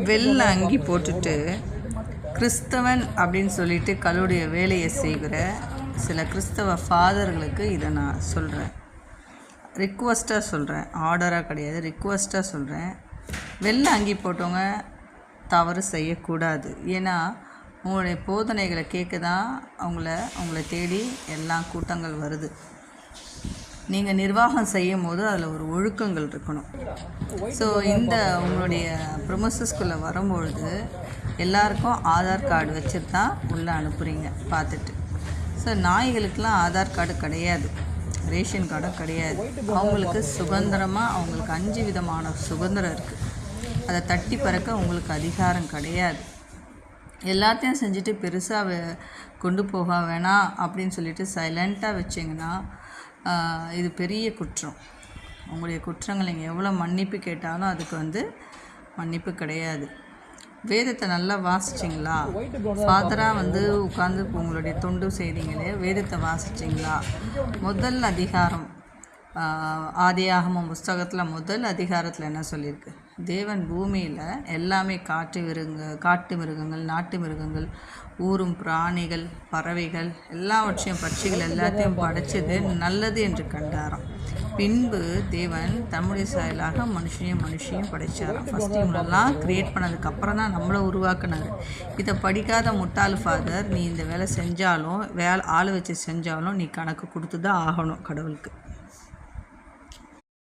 வெள்ளை அங்கி போட்டுட்டு கிறிஸ்தவன் அப்படின்னு சொல்லிட்டு கல்லுடைய வேலையை செய்கிற சில கிறிஸ்தவ ஃபாதர்களுக்கு இதை நான் சொல்கிறேன், ரிக்வஸ்ட்டாக சொல்கிறேன், ஆர்டராக கிடையாது, ரிக்வஸ்ட்டாக சொல்கிறேன். வெள்ளை அங்கி போட்டவங்க தவறு செய்யக்கூடாது. ஏன்னா உங்களுடைய போதனைகளை கேட்க தான் அவங்கள தேடி எல்லா கூட்டங்கள் வருது. நீங்கள் நிர்வாகம் செய்யும் போது அதில் ஒரு ஒழுக்கங்கள் இருக்கணும். ஸோ இந்த உங்களுடைய ப்ரொமோசஸ்குள்ளே வரும்பொழுது எல்லாருக்கும் ஆதார் கார்டு வச்சுட்டு தான் உள்ளே அனுப்புகிறீங்க பார்த்துட்டு. ஸோ நாய்களுக்கெலாம் ஆதார் கார்டு கிடையாது, ரேஷன் கார்டும் கிடையாது. அவங்களுக்கு சுதந்திரமாக அவங்களுக்கு 5 விதமான சுதந்திரம் இருக்குது. அதை தட்டி பறக்க உங்களுக்கு அதிகாரம் கிடையாது. எல்லாத்தையும் செஞ்சுட்டு பெருசாக கொண்டு போக வேணாம் அப்படின்னு சொல்லிட்டு சைலண்ட்டாக வச்சிங்கன்னா இது பெரிய குற்றம். உங்களுடைய குற்றங்கள் நீங்கள் எவ்வளோ மன்னிப்பு கேட்டாலும் அதுக்கு மன்னிப்பு கிடையாது. வேதத்தை நல்லா வாசிச்சிங்களா? ஃபாதராக உட்காந்து உங்களுடைய தொண்டு செய்கிறீங்களே, வேதத்தை வாசிச்சிங்களா? முதல் அதிகாரம் ஆதியாகமம் புஸ்தகத்தில் முதல் அதிகாரத்தில் என்ன சொல்லியிருக்கு? தேவன் பூமியில் எல்லாமே காட்டு மிருகங்கள், நாட்டு மிருகங்கள், ஊரும் பிராணிகள், பறவைகள் எல்லாவற்றையும், பட்சிகள் எல்லாத்தையும் படைச்சது நல்லது என்று கண்டாராம். பின்பு தேவன் தம்முடைய சாயலாக மனுஷனையும் படைச்சாராம். ஃபஸ்ட்டு இவங்களெல்லாம் க்ரியேட் பண்ணதுக்கப்புறம் தான் நம்மளை உருவாக்குனார். இதை படிக்காத முட்டாள் ஃபாதர், நீ இந்த வேலை செஞ்சாலும் ஆள் வச்சு செஞ்சாலும் நீ கணக்கு கொடுத்து தான் ஆகணும் கடவுளுக்கு.